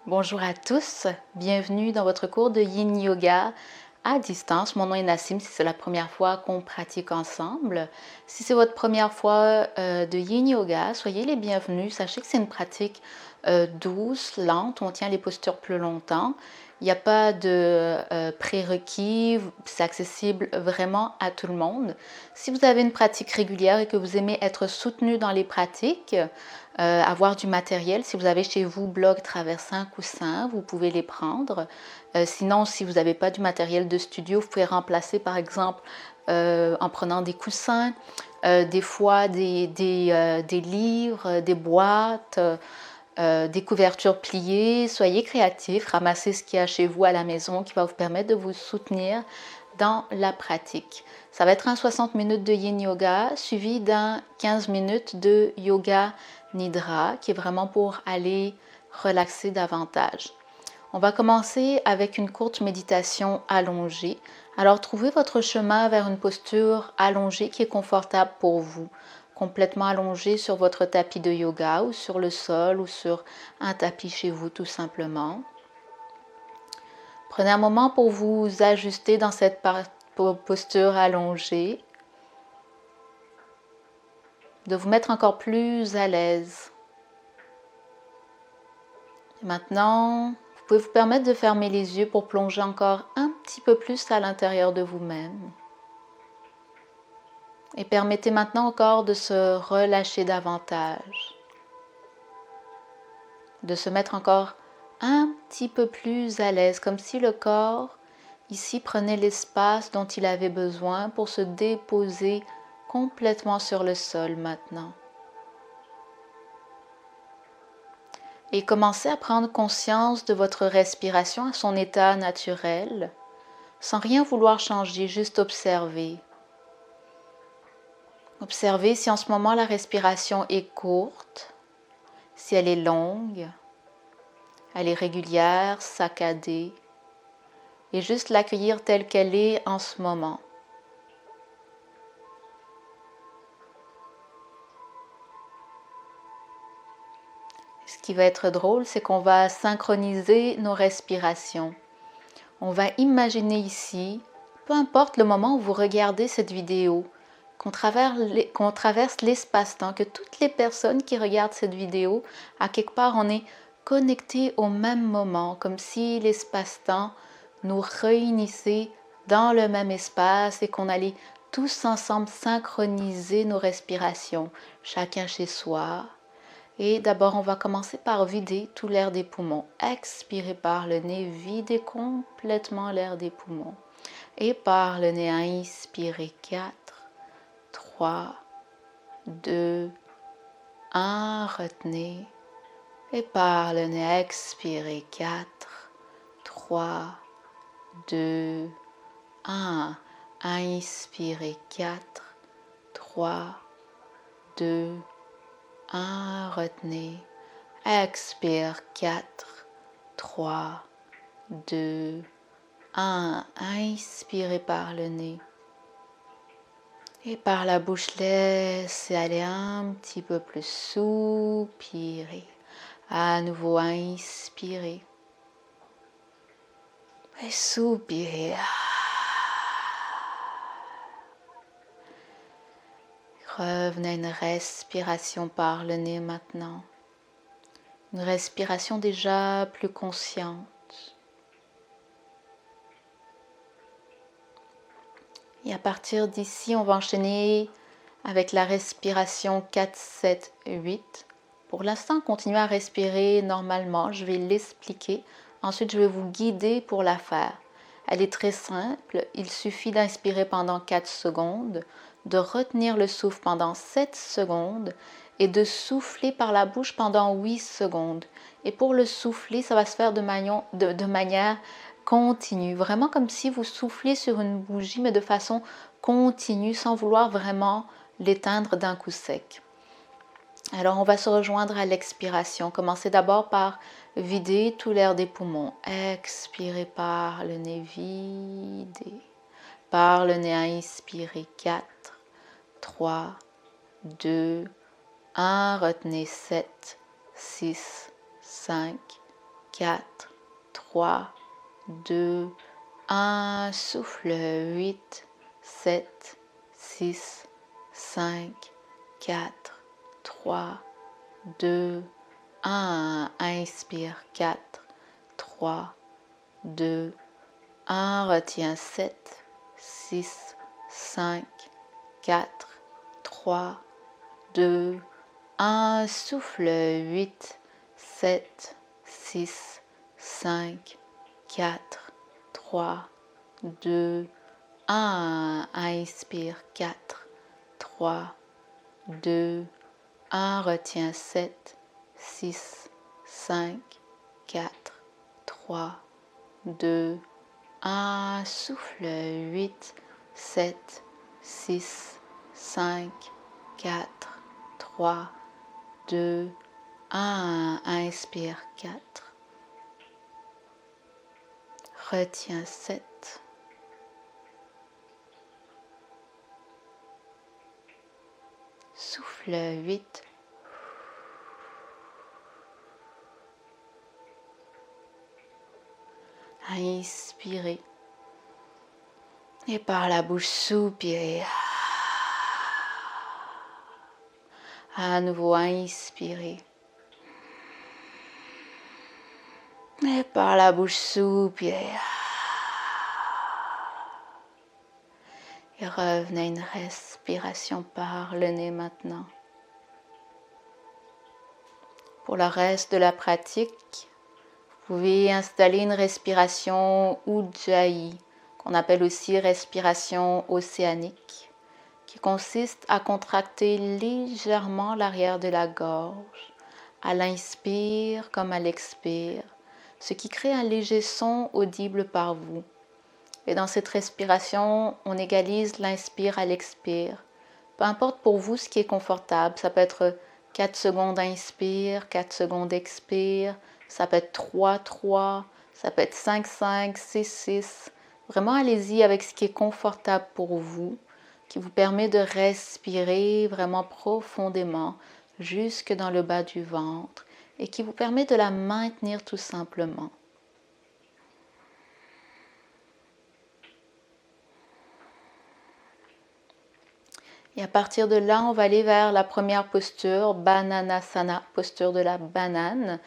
Bonjour à tous, bienvenue dans votre cours de Yin Yoga à distance. Mon nom est Nassim, si c'est la première fois qu'on pratique ensemble. Si c'est votre première fois de Yin Yoga, soyez les bienvenus. Sachez que c'est une pratique douce, lente, on tient les postures plus longtemps. Il n'y a pas de prérequis, c'est accessible vraiment à tout le monde. Si vous avez une pratique régulière et que vous aimez être soutenu dans les pratiques, avoir du matériel, si vous avez chez vous bloc, traversin, coussin, vous pouvez les prendre. Sinon, si vous n'avez pas du matériel de studio, vous pouvez remplacer par exemple en prenant des coussins, des fois des livres, des boîtes, des couvertures pliées. Soyez créatifs, ramassez ce qu'il y a chez vous à la maison qui va vous permettre de vous soutenir dans la pratique. Ça va être un 60 minutes de Yin Yoga suivi d'un 15 minutes de Yoga Nidra qui est vraiment pour aller relaxer davantage. On va commencer avec une courte méditation allongée. Alors trouvez votre chemin vers une posture allongée qui est confortable pour vous. Complètement allongé sur votre tapis de yoga ou sur le sol ou sur un tapis chez vous tout simplement. Prenez un moment pour vous ajuster dans cette posture allongée, de vous mettre encore plus à l'aise. Maintenant, vous pouvez vous permettre de fermer les yeux pour plonger encore un petit peu plus à l'intérieur de vous-même. Et permettez maintenant au corps de se relâcher davantage, de se mettre encore un petit peu plus à l'aise, comme si le corps ici prenait l'espace dont il avait besoin pour se déposer complètement sur le sol maintenant. Et commencez à prendre conscience de votre respiration à son état naturel, sans rien vouloir changer, juste observer. Observez si en ce moment la respiration est courte, si elle est longue, elle est régulière, saccadée, et juste l'accueillir telle qu'elle est en ce moment. Ce qui va être drôle, c'est qu'on va synchroniser nos respirations. On va imaginer ici, peu importe le moment où vous regardez cette vidéo, qu'on traverse l'espace-temps, que toutes les personnes qui regardent cette vidéo, à quelque part, on est connectés au même moment, comme si l'espace-temps nous réunissait dans le même espace et qu'on allait tous ensemble synchroniser nos respirations, chacun chez soi. Et d'abord, on va commencer par vider tout l'air des poumons. Expirez par le nez, videz complètement l'air des poumons. Et par le nez, inspirez 4, 3, 2, 1, retenez. Et par le nez, expirez 4, 3, 2, 1. Inspirez 4, 3, 2, 1. Retenez. Expire 4, 3, 2, 1. Inspirez par le nez. Et par la bouche, laissez aller un petit peu plus, soupirez. À nouveau, inspirez. Et soupirez. Revenez à une respiration par le nez maintenant. Une respiration déjà plus consciente. Et à partir d'ici, on va enchaîner avec la respiration 4, 7, 8. Pour l'instant, continuez à respirer normalement. Je vais l'expliquer. Ensuite, je vais vous guider pour la faire. Elle est très simple. Il suffit d'inspirer pendant 4 secondes, de retenir le souffle pendant 7 secondes et de souffler par la bouche pendant 8 secondes. Et pour le souffler, ça va se faire de manière continue, vraiment comme si vous souffliez sur une bougie, mais de façon continue, sans vouloir vraiment l'éteindre d'un coup sec. Alors on va se rejoindre à l'expiration. Commencez d'abord par vider tout l'air des poumons. Expirez par le nez, videz. Par le nez, inspirez 4, 3, 2, 1. Retenez 7, 6, 5, 4, 3, 2, 1. Souffle. 8, 7, 6, 5, 4, 3, 2, 1. Inspire. 4, 3, 2, 1. Retiens. 7, 6, 5, 4, 3, 2, 1. Souffle. 8, 7, 6, 5, 4, 3, 2, 1. Inspire. 4, 3, 2, 1. Retiens. 7, 6, 5, 4, 3, 2, 1. Souffle. 8, 7, 6, 5, 4, 3, 2, 1. Inspire. 4. Retiens. 7. Souffle. 8. Inspirez. Et par la bouche, soupirez. À nouveau, inspirez. Et par la bouche, soupirez. Et revenez à une respiration par le nez maintenant. Pour le reste de la pratique, vous pouvez installer une respiration Ujjayi, qu'on appelle aussi respiration océanique, qui consiste à contracter légèrement l'arrière de la gorge, à l'inspire comme à l'expire, ce qui crée un léger son audible par vous. Et dans cette respiration, on égalise l'inspire à l'expire. Peu importe pour vous ce qui est confortable, ça peut être 4 secondes inspire, 4 secondes expire, ça peut être 3, 3, ça peut être 5, 5, 6, 6. Vraiment, allez-y avec ce qui est confortable pour vous, qui vous permet de respirer vraiment profondément jusque dans le bas du ventre et qui vous permet de la maintenir tout simplement. Et à partir de là, on va aller vers la première posture, Bananasana, posture de la banane.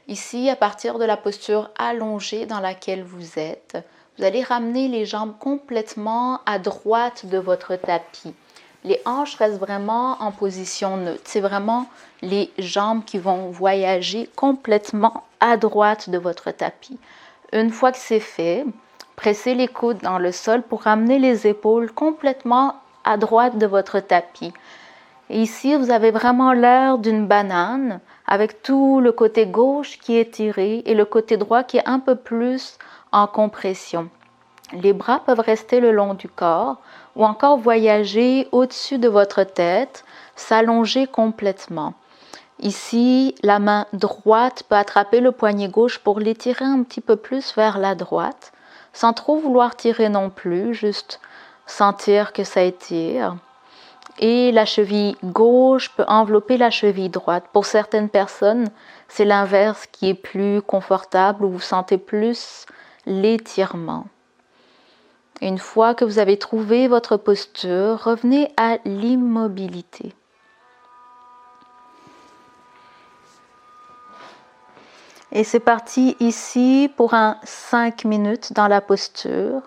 Ici, à partir de la posture allongée dans laquelle vous êtes, vous allez ramener les jambes complètement à droite de votre tapis. Les hanches restent vraiment en position neutre. C'est vraiment les jambes qui vont voyager complètement à droite de votre tapis. Une fois que c'est fait, pressez les coudes dans le sol pour ramener les épaules complètement à droite de votre tapis. Et ici, vous avez vraiment l'air d'une banane avec tout le côté gauche qui est tiré et le côté droit qui est un peu plus en compression. Les bras peuvent rester le long du corps ou encore voyager au-dessus de votre tête, s'allonger complètement. Ici, la main droite peut attraper le poignet gauche pour l'étirer un petit peu plus vers la droite, sans trop vouloir tirer non plus, juste sentir que ça étire. Et la cheville gauche peut envelopper la cheville droite. Pour certaines personnes, c'est l'inverse qui est plus confortable, où vous sentez plus l'étirement. Une fois que vous avez trouvé votre posture, revenez à l'immobilité. Et c'est parti ici pour un 5 minutes dans la posture.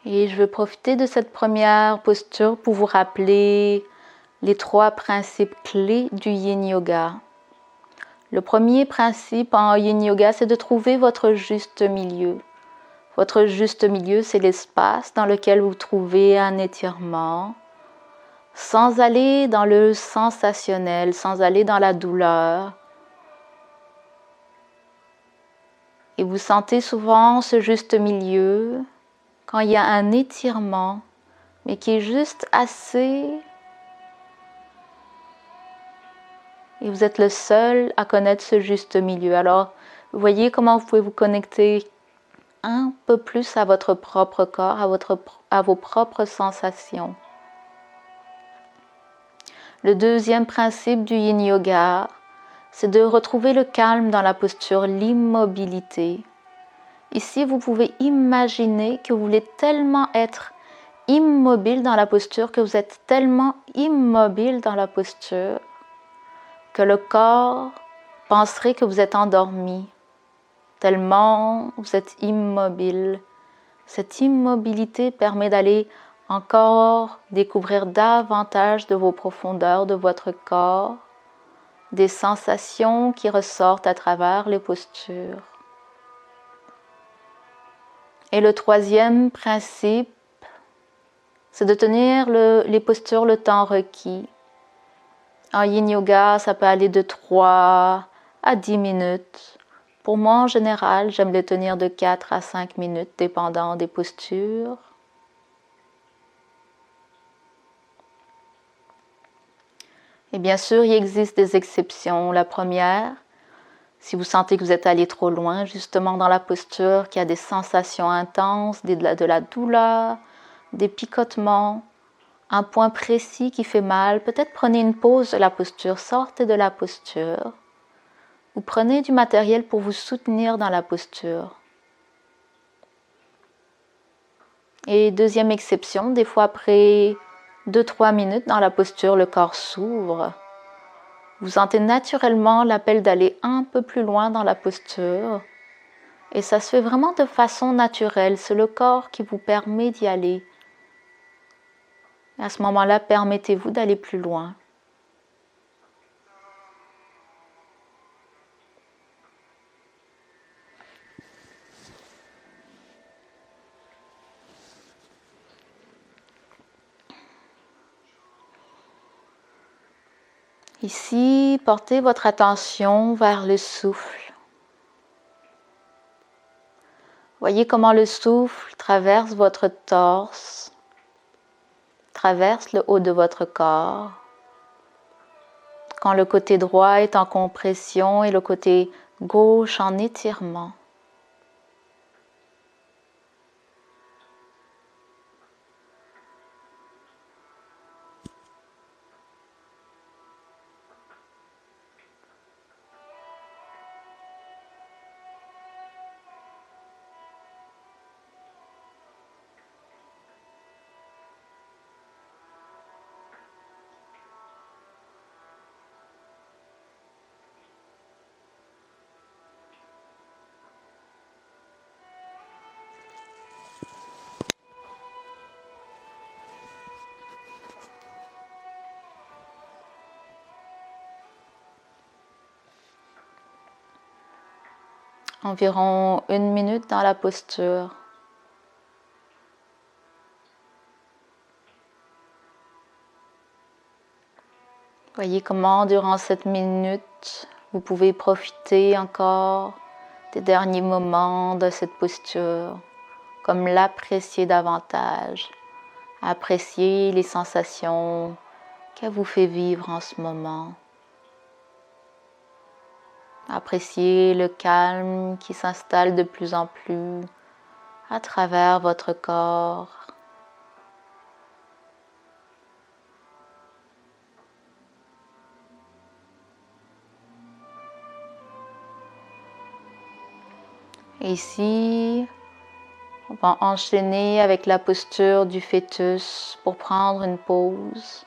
Et je veux profiter de cette première posture pour vous rappeler les 3 principes clés du Yin Yoga. Le premier principe en Yin Yoga, c'est de trouver votre juste milieu. Votre juste milieu, c'est l'espace dans lequel vous trouvez un étirement, sans aller dans le sensationnel, sans aller dans la douleur. Et vous sentez souvent ce juste milieu quand il y a un étirement mais qui est juste assez. Et vous êtes le seul à connaître ce juste milieu. Alors, vous voyez comment vous pouvez vous connecter un peu plus à votre propre corps, à vos propres sensations. Le deuxième principe du Yin Yoga, c'est de retrouver le calme dans la posture, l'immobilité. Ici, vous pouvez imaginer que vous voulez tellement être immobile dans la posture, que vous êtes tellement immobile dans la posture, que le corps penserait que vous êtes endormi, tellement vous êtes immobile. Cette immobilité permet d'aller encore découvrir davantage de vos profondeurs, de votre corps, des sensations qui ressortent à travers les postures. Et le troisième principe, c'est de tenir les postures le temps requis. En Yin Yoga, ça peut aller de 3 à 10 minutes. Pour moi, en général, j'aime les tenir de 4 à 5 minutes, dépendant des postures. Et bien sûr, il existe des exceptions. La première, si vous sentez que vous êtes allé trop loin, justement dans la posture, qu'il y a des sensations intenses, de la douleur, des picotements, un point précis qui fait mal, peut-être prenez une pause de la posture, sortez de la posture. Ou prenez du matériel pour vous soutenir dans la posture. Et deuxième exception, des fois après 2-3 minutes dans la posture, le corps s'ouvre. Vous sentez naturellement l'appel d'aller un peu plus loin dans la posture. Et ça se fait vraiment de façon naturelle. C'est le corps qui vous permet d'y aller. Et à ce moment-là, permettez-vous d'aller plus loin. Ici, portez votre attention vers le souffle. Voyez comment le souffle traverse votre torse, traverse le haut de votre corps. Quand le côté droit est en compression et le côté gauche en étirement. Environ 1 minute dans la posture. Voyez comment durant cette minute, vous pouvez profiter encore des derniers moments de cette posture, comme l'apprécier davantage, apprécier les sensations qu'elle vous fait vivre en ce moment. Appréciez le calme qui s'installe de plus en plus à travers votre corps. Et ici, on va enchaîner avec la posture du fœtus pour prendre une pause.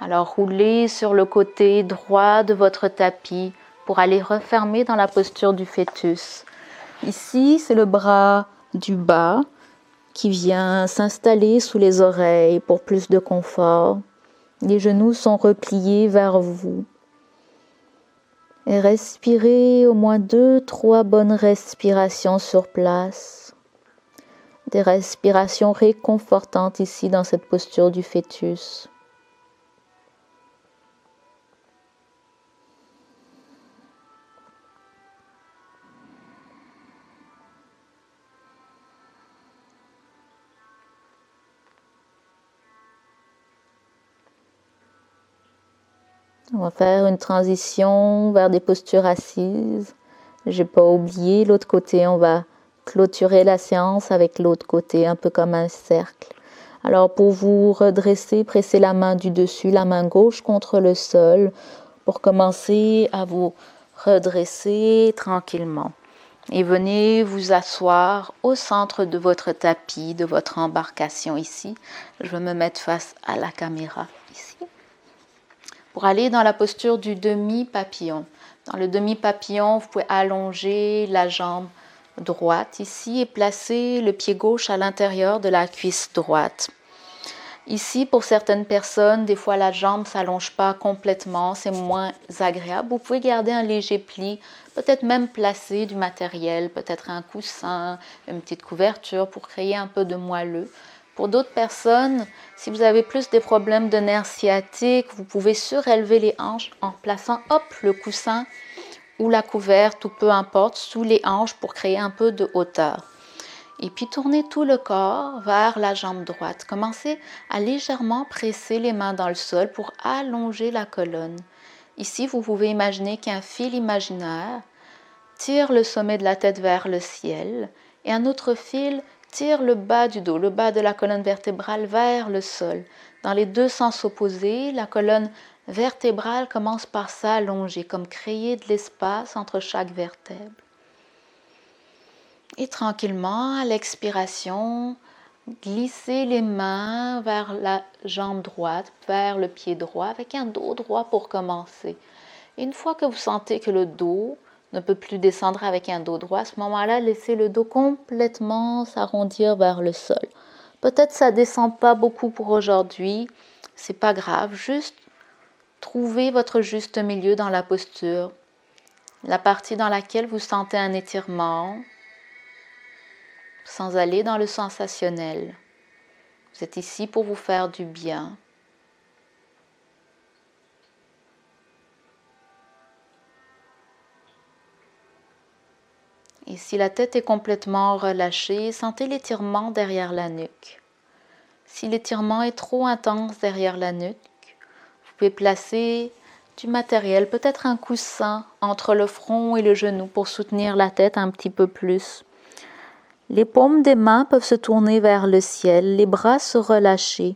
Alors roulez sur le côté droit de votre tapis pour aller refermer dans la posture du fœtus. Ici, c'est le bras du bas qui vient s'installer sous les oreilles pour plus de confort. Les genoux sont repliés vers vous. Et respirez au moins 2-3 bonnes respirations sur place. Des respirations réconfortantes ici dans cette posture du fœtus. On va faire une transition vers des postures assises. J'ai pas oublié l'autre côté, on va clôturer la séance avec l'autre côté, un peu comme un cercle. Alors pour vous redresser, pressez la main du dessus, la main gauche contre le sol pour commencer à vous redresser tranquillement. Et venez vous asseoir au centre de votre tapis, de votre embarcation ici. Je vais me mettre face à la caméra ici. Pour aller dans la posture du demi-papillon. Dans le demi-papillon, vous pouvez allonger la jambe droite ici et placer le pied gauche à l'intérieur de la cuisse droite. Ici, pour certaines personnes, des fois la jambe ne s'allonge pas complètement, c'est moins agréable. Vous pouvez garder un léger pli, peut-être même placer du matériel, peut-être un coussin, une petite couverture pour créer un peu de moelleux. Pour d'autres personnes, si vous avez plus des problèmes de nerfs sciatiques, vous pouvez surélever les hanches en plaçant le coussin ou la couverte, ou peu importe, sous les hanches pour créer un peu de hauteur. Et puis tournez tout le corps vers la jambe droite. Commencez à légèrement presser les mains dans le sol pour allonger la colonne. Ici, vous pouvez imaginer qu'un fil imaginaire tire le sommet de la tête vers le ciel et un autre fil tire le bas du dos, le bas de la colonne vertébrale vers le sol. Dans les deux sens opposés, la colonne vertébrale commence par s'allonger, comme créer de l'espace entre chaque vertèbre. Et tranquillement, à l'expiration, glissez les mains vers la jambe droite, vers le pied droit, avec un dos droit pour commencer. Et une fois que vous sentez que le dos ne peut plus descendre avec un dos droit, à ce moment-là, laissez le dos complètement s'arrondir vers le sol. Peut-être ça ne descend pas beaucoup pour aujourd'hui, c'est pas grave, juste trouvez votre juste milieu dans la posture, la partie dans laquelle vous sentez un étirement, sans aller dans le sensationnel. Vous êtes ici pour vous faire du bien. Et si la tête est complètement relâchée, sentez l'étirement derrière la nuque. Si l'étirement est trop intense derrière la nuque, vous pouvez placer du matériel, peut-être un coussin entre le front et le genou pour soutenir la tête un petit peu plus. Les paumes des mains peuvent se tourner vers le ciel, les bras se relâcher,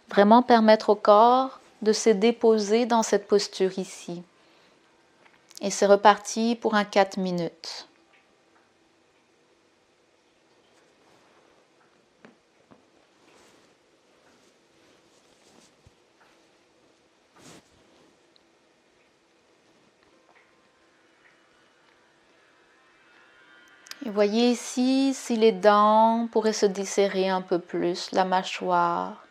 vraiment permettre au corps de se déposer dans cette posture ici. Et c'est reparti pour un 4 minutes. Et voyez ici si les dents pourraient se desserrer un peu plus, la mâchoire,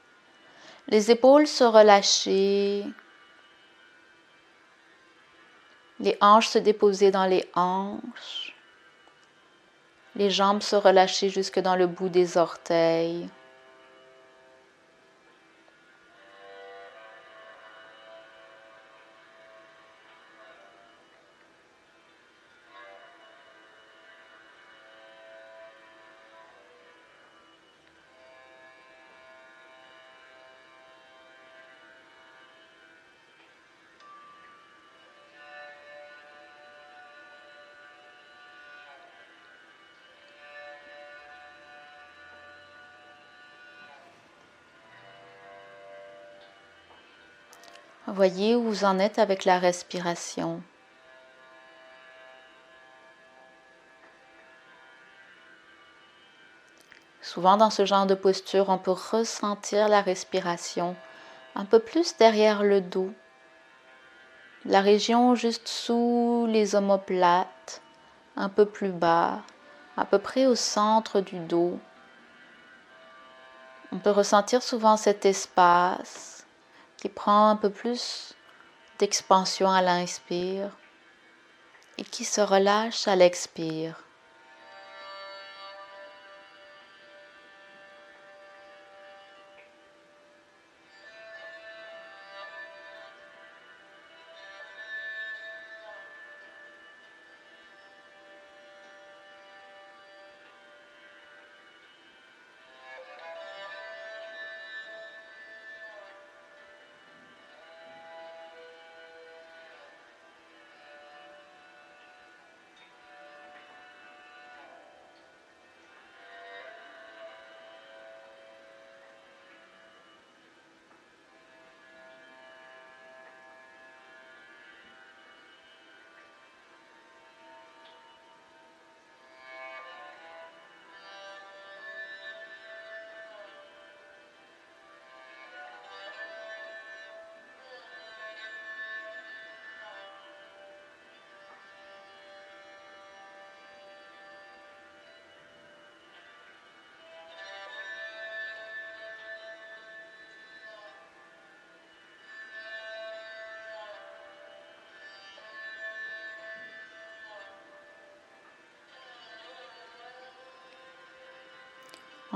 les épaules se relâcher, les hanches se déposer dans les hanches, les jambes se relâcher jusque dans le bout des orteils. Voyez où vous en êtes avec la respiration. Souvent dans ce genre de posture, on peut ressentir la respiration un peu plus derrière le dos, la région juste sous les omoplates, un peu plus bas, à peu près au centre du dos. On peut ressentir souvent cet espace qui prend un peu plus d'expansion à l'inspire et qui se relâche à l'expire.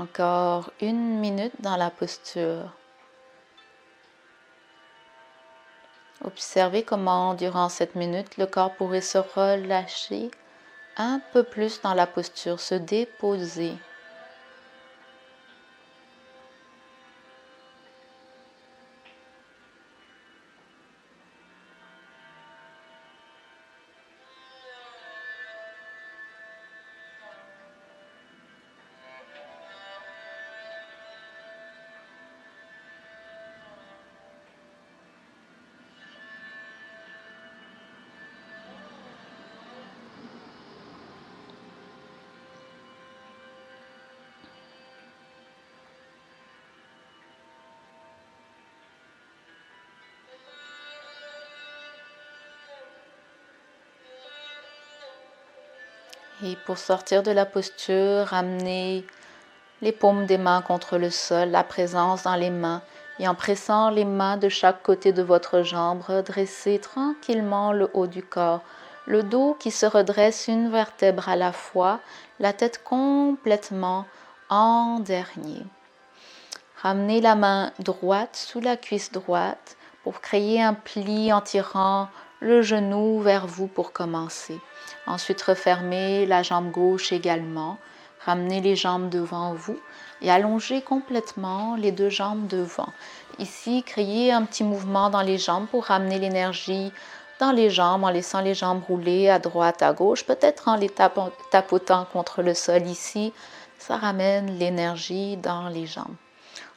Encore 1 minute dans la posture. Observez comment, durant cette minute, le corps pourrait se relâcher un peu plus dans la posture, se déposer. Et pour sortir de la posture, ramenez les paumes des mains contre le sol, la présence dans les mains. Et en pressant les mains de chaque côté de votre jambe, redressez tranquillement le haut du corps. Le dos qui se redresse une vertèbre à la fois, la tête complètement en dernier. Ramenez la main droite sous la cuisse droite pour créer un pli en tirant le genou vers vous pour commencer. Ensuite, refermez la jambe gauche également. Ramenez les jambes devant vous et allongez complètement les deux jambes devant. Ici, créez un petit mouvement dans les jambes pour ramener l'énergie dans les jambes en laissant les jambes rouler à droite, à gauche, peut-être en les tapotant contre le sol ici. Ça ramène l'énergie dans les jambes.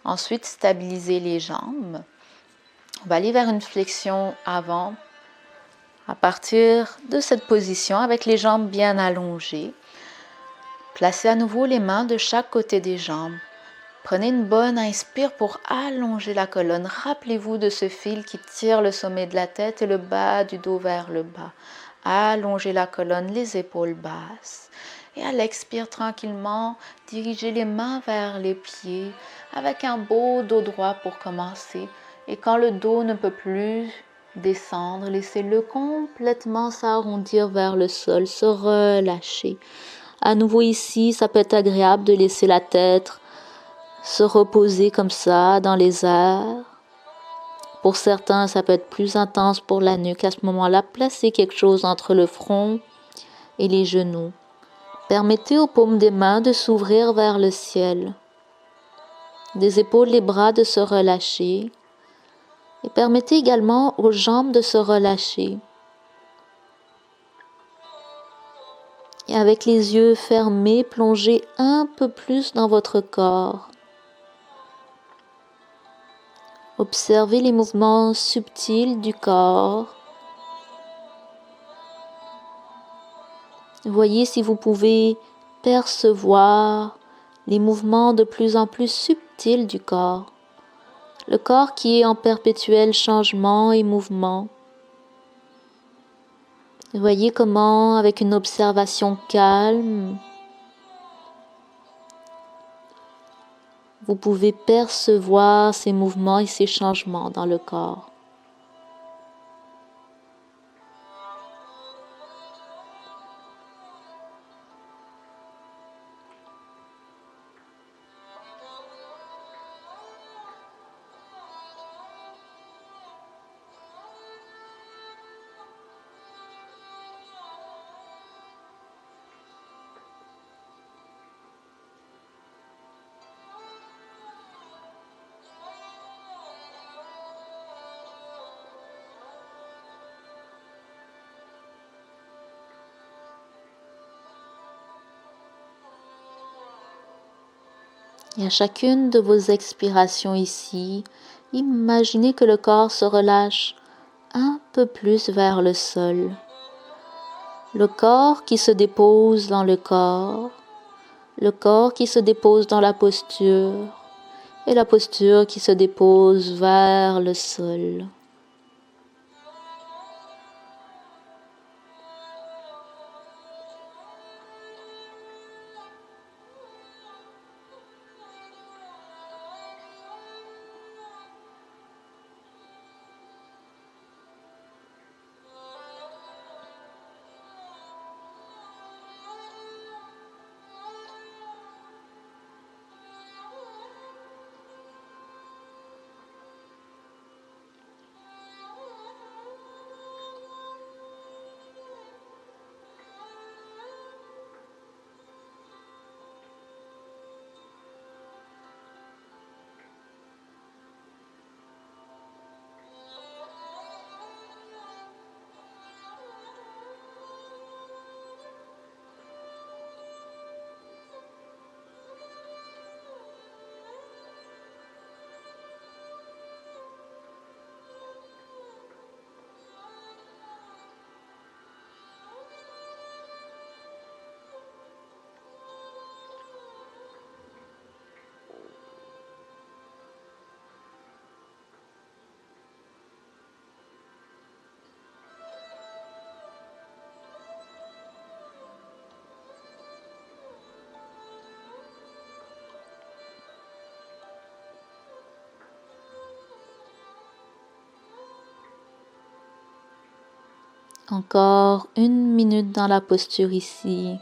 Ensuite, stabilisez les jambes. On va aller vers une flexion avant. À partir de cette position, avec les jambes bien allongées, placez à nouveau les mains de chaque côté des jambes. Prenez une bonne inspire pour allonger la colonne. Rappelez-vous de ce fil qui tire le sommet de la tête et le bas du dos vers le bas. Allongez la colonne, les épaules basses. Et à l'expire tranquillement, dirigez les mains vers les pieds avec un beau dos droit pour commencer. Et quand le dos ne peut plus descendre, laissez-le complètement s'arrondir vers le sol, se relâcher. À nouveau ici, ça peut être agréable de laisser la tête se reposer comme ça dans les airs. Pour certains, ça peut être plus intense pour la nuque. À ce moment-là, placez quelque chose entre le front et les genoux. Permettez aux paumes des mains de s'ouvrir vers le ciel. Des épaules, les bras de se relâcher. Et permettez également aux jambes de se relâcher. Et avec les yeux fermés, plongez un peu plus dans votre corps. Observez les mouvements subtils du corps. Voyez si vous pouvez percevoir les mouvements de plus en plus subtils du corps. Le corps qui est en perpétuel changement et mouvement. Voyez comment, avec une observation calme, vous pouvez percevoir ces mouvements et ces changements dans le corps. Et à chacune de vos expirations ici, imaginez que le corps se relâche un peu plus vers le sol. Le corps qui se dépose dans le corps qui se dépose dans la posture, et la posture qui se dépose vers le sol. Encore 1 minute dans la posture ici.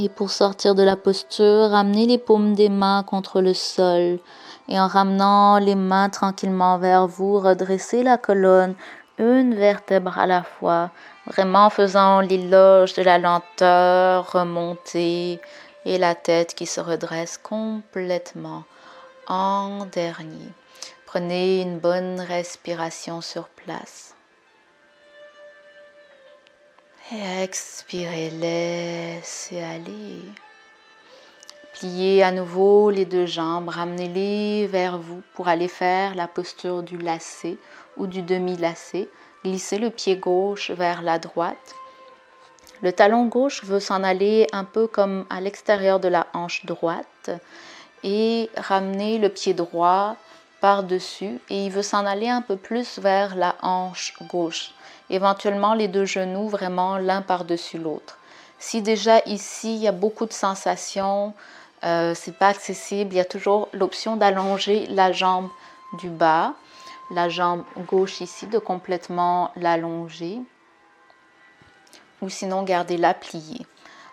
Et pour sortir de la posture, ramenez les paumes des mains contre le sol. Et en ramenant les mains tranquillement vers vous, redressez la colonne, une vertèbre à la fois, vraiment en faisant l'éloge de la lenteur, remonter, et la tête qui se redresse complètement en dernier. Prenez une bonne respiration sur place. Et expirez, laissez aller. Pliez à nouveau les deux jambes, ramenez-les vers vous pour aller faire la posture du lacet ou du demi-lacet. Glissez le pied gauche vers la droite. Le talon gauche veut s'en aller un peu comme à l'extérieur de la hanche droite et ramener le pied droit par-dessus et il veut s'en aller un peu plus vers la hanche gauche. Éventuellement les deux genoux vraiment l'un par-dessus l'autre. Si déjà ici il y a beaucoup de sensations, c'est pas accessible, il y a toujours l'option d'allonger la jambe du bas, la jambe gauche ici, de complètement l'allonger ou sinon gardez-la pliée.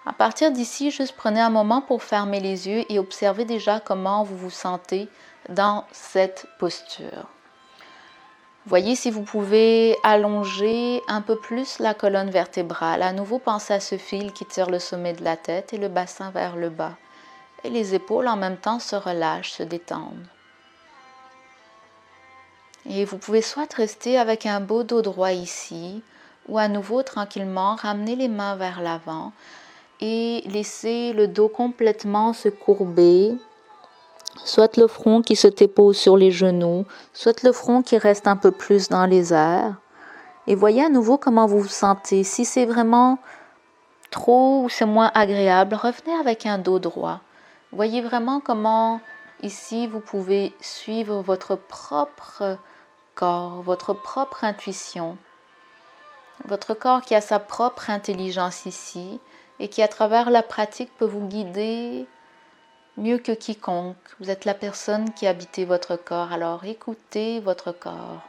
À partir d'ici, juste prenez un moment pour fermer les yeux et observez déjà comment vous vous sentez dans cette posture. Voyez si vous pouvez allonger un peu plus la colonne vertébrale. À nouveau, pensez à ce fil qui tire le sommet de la tête et le bassin vers le bas. Et les épaules en même temps se relâchent, se détendent. Et vous pouvez soit rester avec un beau dos droit ici, ou à nouveau tranquillement ramener les mains vers l'avant et laisser le dos complètement se courber, soit le front qui se dépose sur les genoux, soit le front qui reste un peu plus dans les airs. Et voyez à nouveau comment vous vous sentez. Si c'est vraiment trop ou c'est moins agréable, revenez avec un dos droit. Voyez vraiment comment ici vous pouvez suivre votre propre corps, votre propre intuition. Votre corps qui a sa propre intelligence ici et qui à travers la pratique peut vous guider mieux que quiconque. Vous êtes la personne qui habite votre corps, alors écoutez votre corps.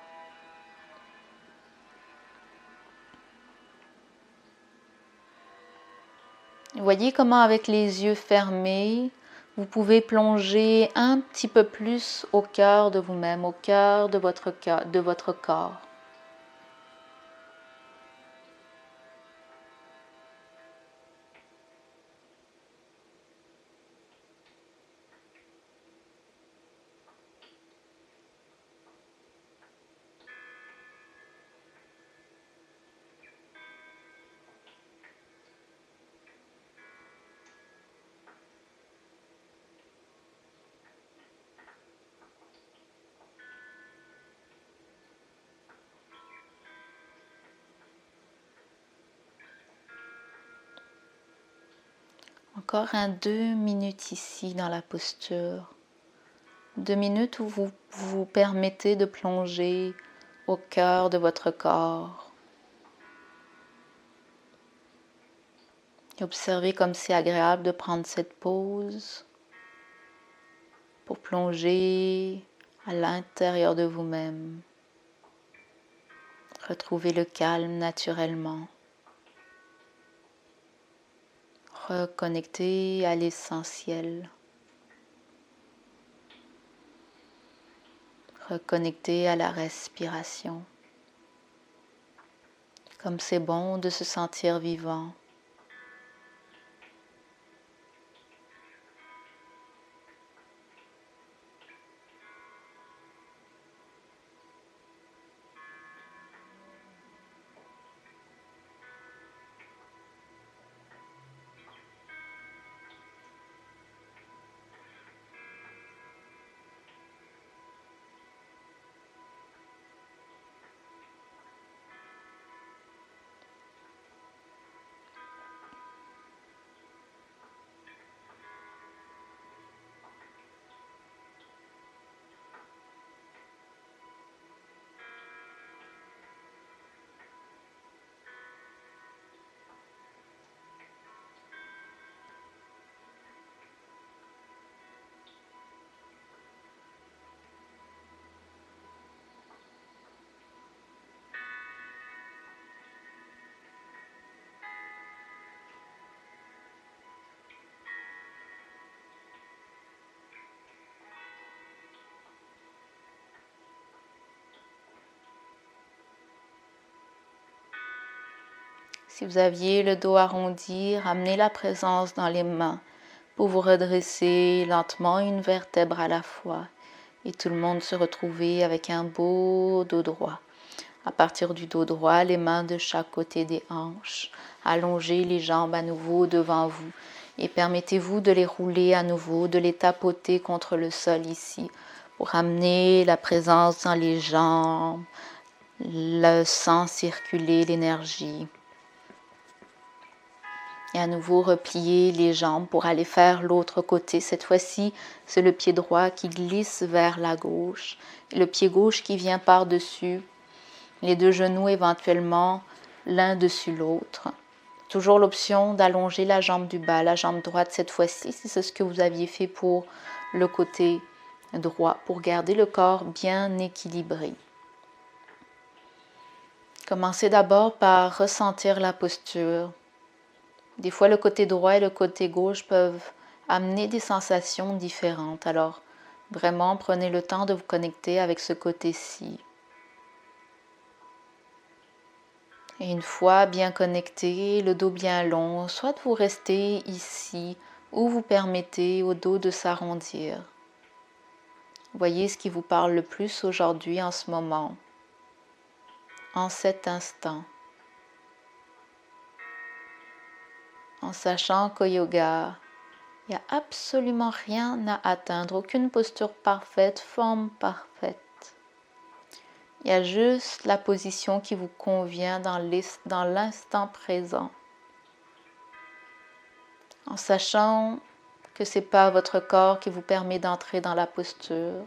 Voyez comment avec les yeux fermés, vous pouvez plonger un petit peu plus au cœur de vous-même, au cœur de votre corps. Encore 2 minutes ici dans la posture. 2 minutes où vous vous permettez de plonger au cœur de votre corps. Et observez comme c'est agréable de prendre cette pause pour plonger à l'intérieur de vous-même. Retrouvez le calme naturellement. Reconnectez à l'essentiel. Reconnectez à la respiration. Comme c'est bon de se sentir vivant. Si vous aviez le dos arrondi, ramenez la présence dans les mains pour vous redresser lentement une vertèbre à la fois. Et tout le monde se retrouver avec un beau dos droit. À partir du dos droit, les mains de chaque côté des hanches. Allongez les jambes à nouveau devant vous. Et permettez-vous de les rouler à nouveau, de les tapoter contre le sol ici. Pour amener la présence dans les jambes, le sang circuler, l'énergie. Et à nouveau replier les jambes pour aller faire l'autre côté. Cette fois-ci, c'est le pied droit qui glisse vers la gauche. Et le pied gauche qui vient par-dessus. Les deux genoux éventuellement l'un dessus l'autre. Toujours l'option d'allonger la jambe du bas, la jambe droite cette fois-ci, si c'est ce que vous aviez fait pour le côté droit, pour garder le corps bien équilibré. Commencez d'abord par ressentir la posture. Des fois, le côté droit et le côté gauche peuvent amener des sensations différentes. Alors, vraiment, prenez le temps de vous connecter avec ce côté-ci. Et une fois bien connecté, le dos bien long, soit vous restez ici ou vous permettez au dos de s'arrondir. Voyez ce qui vous parle le plus aujourd'hui en ce moment, en cet instant. En sachant qu'au yoga, il n'y a absolument rien à atteindre, aucune posture parfaite, forme parfaite. Il y a juste la position qui vous convient dans l'instant présent. En sachant que ce n'est pas votre corps qui vous permet d'entrer dans la posture,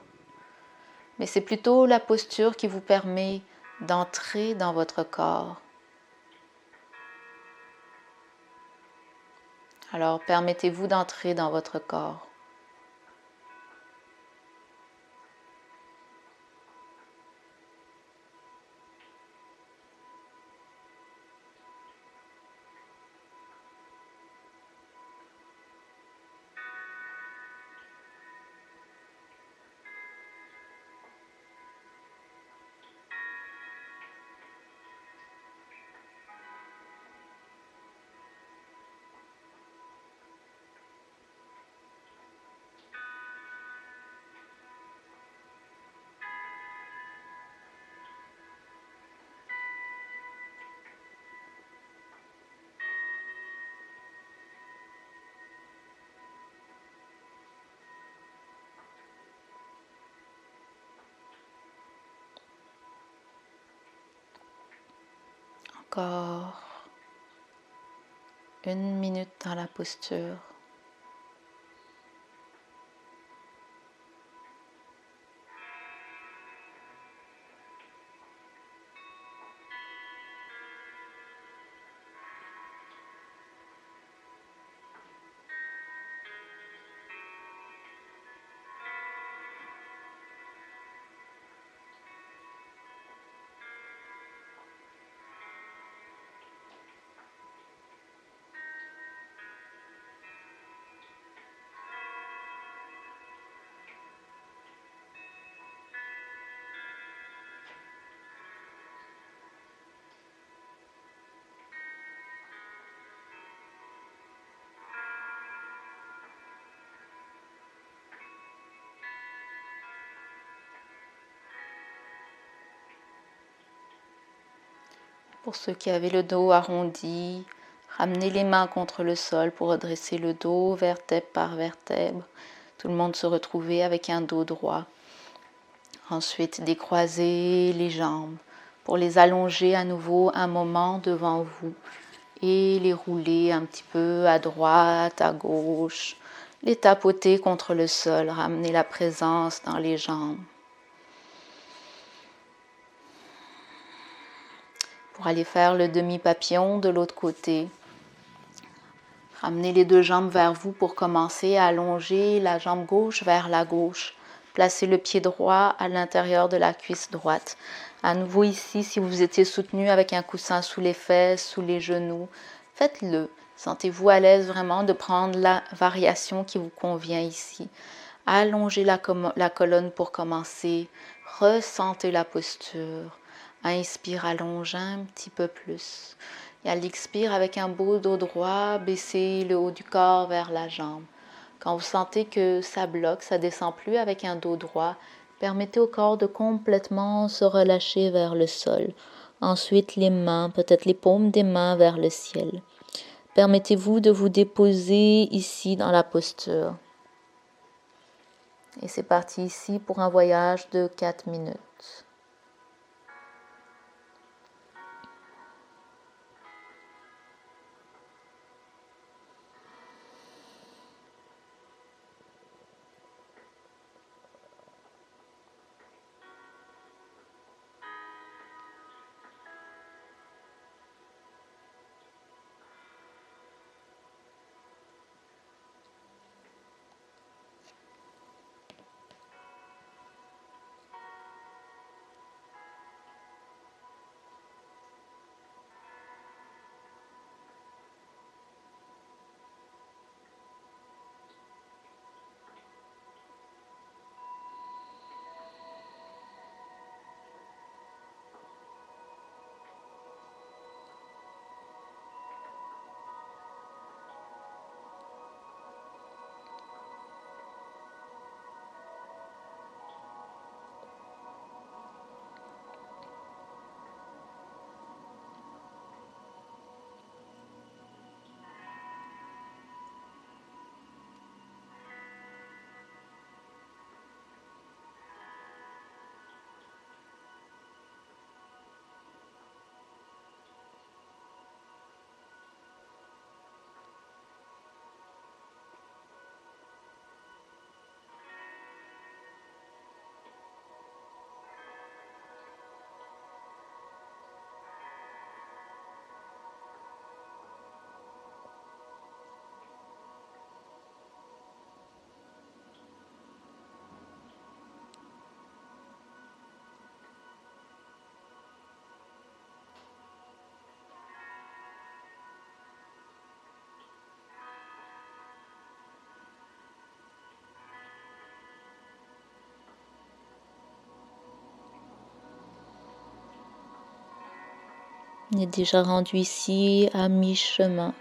mais c'est plutôt la posture qui vous permet d'entrer dans votre corps. Alors permettez-vous d'entrer dans votre corps. Encore 1 minute dans la posture. Pour ceux qui avaient le dos arrondi, ramenez les mains contre le sol pour redresser le dos, vertèbre par vertèbre. Tout le monde se retrouvait avec un dos droit. Ensuite, décroisez les jambes pour les allonger à nouveau un moment devant vous et les rouler un petit peu à droite, à gauche, les tapoter contre le sol, ramener la présence dans les jambes. Pour aller faire le demi-papillon de l'autre côté. Ramenez les deux jambes vers vous pour commencer à allonger la jambe gauche vers la gauche. Placez le pied droit à l'intérieur de la cuisse droite. À nouveau ici, si vous étiez soutenu avec un coussin sous les fesses, sous les genoux, faites-le. Sentez-vous à l'aise vraiment de prendre la variation qui vous convient ici. Allongez la colonne pour commencer. Ressentez la posture. Inspire, allonge un petit peu plus. Et à l'expire, avec un beau dos droit, baissez le haut du corps vers la jambe. Quand vous sentez que ça bloque, ça descend plus avec un dos droit, permettez au corps de complètement se relâcher vers le sol. Ensuite, les mains, peut-être les paumes des mains vers le ciel. Permettez-vous de vous déposer ici dans la posture. Et c'est parti ici pour un voyage de 4 minutes. On est déjà rendu ici à mi-chemin.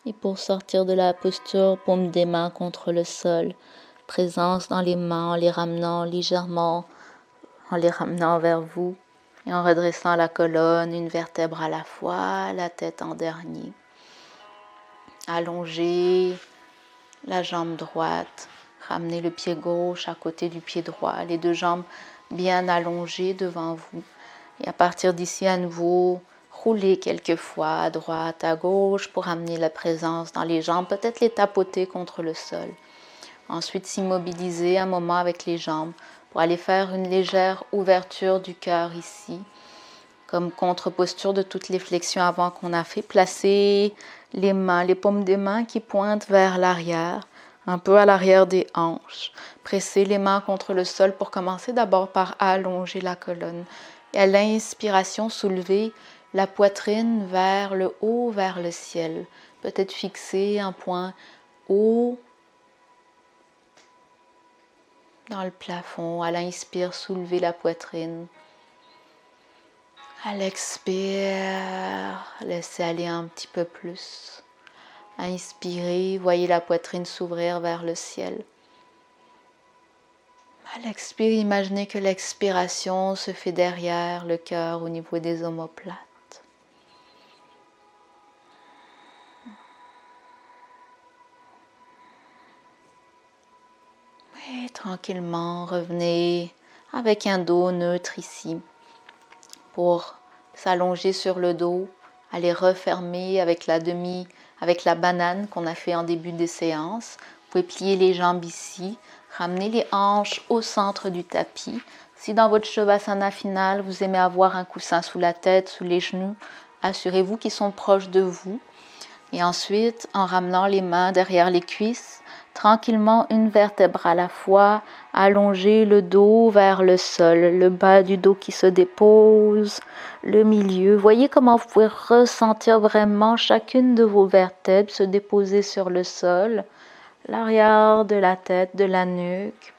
Et pour sortir de la posture, paume des mains contre le sol, présence dans les mains en les ramenant légèrement, en les ramenant vers vous et en redressant la colonne, une vertèbre à la fois, la tête en dernier. Allongez la jambe droite, ramenez le pied gauche à côté du pied droit, les deux jambes bien allongées devant vous. Et à partir d'ici, à nouveau, rouler quelques fois à droite, à gauche pour amener la présence dans les jambes, peut-être les tapoter contre le sol. Ensuite, s'immobiliser un moment avec les jambes pour aller faire une légère ouverture du cœur ici, comme contre-posture de toutes les flexions avant qu'on a fait. Placer les mains, les paumes des mains qui pointent vers l'arrière, un peu à l'arrière des hanches. Presser les mains contre le sol pour commencer d'abord par allonger la colonne. Et à l'inspiration, soulever la poitrine vers le haut, vers le ciel. Peut-être fixer un point haut dans le plafond. À l'inspire, soulever la poitrine. À l'expire, laissez aller un petit peu plus. Inspirez, voyez la poitrine s'ouvrir vers le ciel. À l'expire, imaginez que l'expiration se fait derrière le cœur au niveau des omoplates. Et tranquillement, revenez avec un dos neutre ici pour s'allonger sur le dos, aller refermer avec avec la banane qu'on a fait en début de séance. Vous pouvez plier les jambes ici, ramener les hanches au centre du tapis. Si dans votre Shavasana final, vous aimez avoir un coussin sous la tête, sous les genoux, assurez-vous qu'ils sont proches de vous. Et ensuite, en ramenant les mains derrière les cuisses, tranquillement une vertèbre à la fois, allongez le dos vers le sol, le bas du dos qui se dépose, le milieu. Voyez comment vous pouvez ressentir vraiment chacune de vos vertèbres se déposer sur le sol, l'arrière de la tête, de la nuque.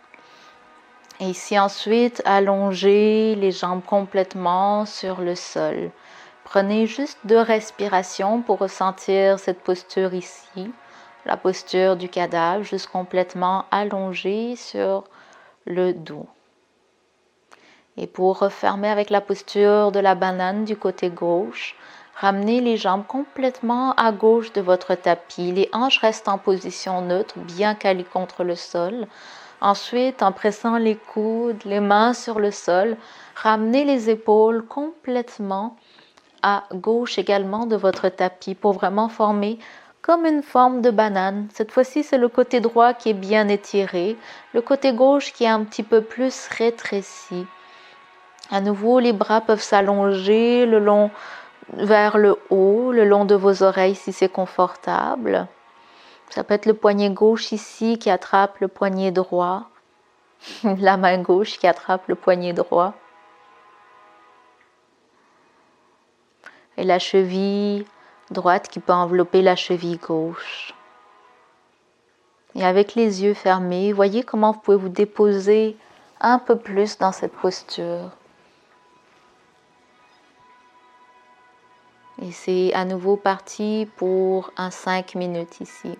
Et ici ensuite, allongez les jambes complètement sur le sol. Prenez juste 2 respirations pour ressentir cette posture ici, la posture du cadavre, juste complètement allongé sur le dos. Et pour refermer avec la posture de la banane du côté gauche, ramenez les jambes complètement à gauche de votre tapis. Les hanches restent en position neutre, bien calées contre le sol. Ensuite, en pressant les coudes, les mains sur le sol, ramenez les épaules complètement à gauche également de votre tapis pour vraiment former comme une forme de banane. Cette fois-ci, c'est le côté droit qui est bien étiré, le côté gauche qui est un petit peu plus rétréci. À nouveau, les bras peuvent s'allonger le long vers le haut, le long de vos oreilles si c'est confortable. Ça peut être le poignet gauche ici qui attrape le poignet droit, la main gauche qui attrape le poignet droit. Et la cheville droite qui peut envelopper la cheville gauche. Et avec les yeux fermés, voyez comment vous pouvez vous déposer un peu plus dans cette posture. Et c'est à nouveau parti pour un 5 minutes ici.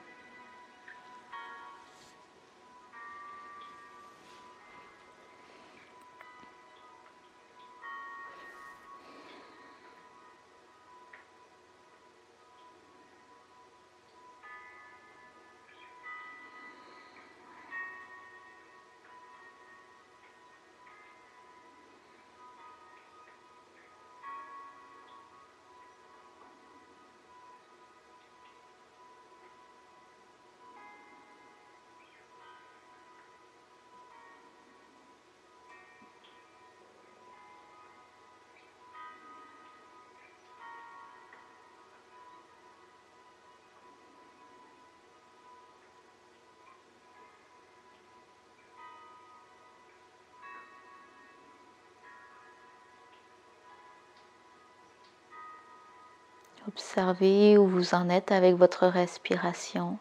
Observez où vous en êtes avec votre respiration.